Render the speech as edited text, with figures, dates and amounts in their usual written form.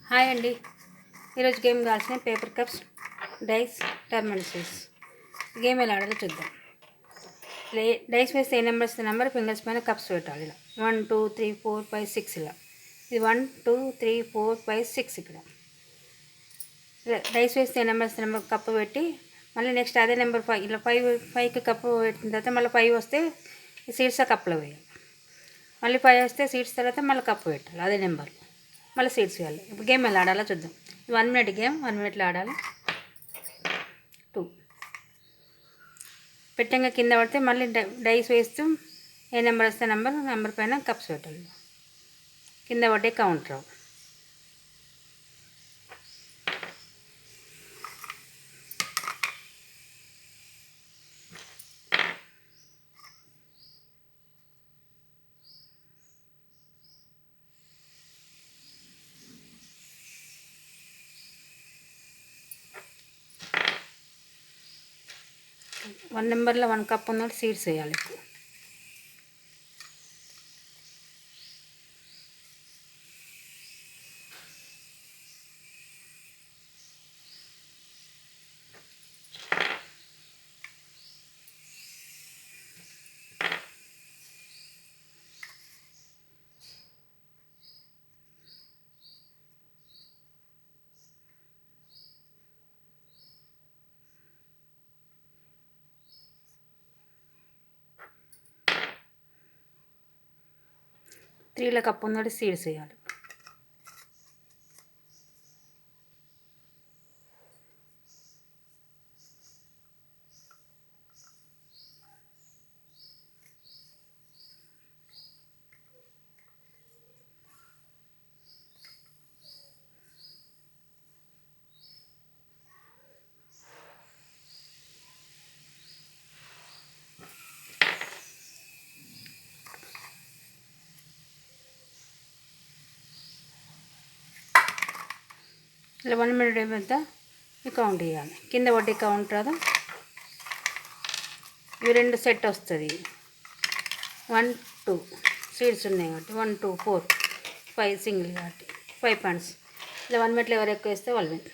Hi అండి. ఈరోజు game కావాల్సిన పేపర్ కప్స్, డైస్, టర్మన్సెస్. గేమ్ ఎలా ఆడాలో చూద్దాం. డైస్ వేస్తే ఏ నెంబర్ వస్తే నెంబర్ ఫింగర్స్ పైన కప్స్ పెట్టాలి. ఇలా 1 2 3 4 5 6 ఇలా. ఇది 1 2 3 4 5 6 ఇక్కడ. డైస్ వేస్తే ఏ నెంబర్ వస్తే నెంబర్ కప్పు పెట్టి మళ్ళీ నెక్స్ట్ అదే నెంబర్ 5 ఇలా 5కి కప్పు పెట్టిన తర్వాత మళ్ళీ 5 వస్తే సీడ్స్ ఆ కప్పులో వేయాలి. మళ్ళీ 5 వస్తే సీడ్స్ తర్వాత మళ్ళీ కప్పు పెట్టాలి అదే నెంబర్, మళ్ళీ సీడ్స్ వేయాలి. ఇప్పుడు గేమ్ ఎలా ఆడాలో చూద్దాం. 1 మినిట్ గేమ్, 1 మినిట్లో ఆడాలి. 2 పెట్టంగా కింద పడితే మళ్ళీ డైస్ వేస్తూ ఏ నెంబర్ వస్తే నెంబర్ పైన కప్స్ పెట్టాలి. కింద పడ్డే కౌంటర్. వన్ నెంబర్లో 1 కప్ ఉన్నట్టు సీడ్స్ వేయాలి. త్రీలో కప్ ఉన్నట్టు సీడ్స్ వేయాలి. ఇలా 1 మినిట్ అయిపోతా కౌంట్ చేయాలి. కింద పడ్డే కౌంట్ రాదు. ఇవి 2 సెట్ వస్తుంది. 1 2 సీడ్స్ ఉన్నాయి కాబట్టి 1 2 4 5 సింగిల్ కాబట్టి 5 పాయింట్స్. ఇలా 1 మినిట్లో ఎవరు ఎక్కువ వేస్తే వాళ్ళు విన్.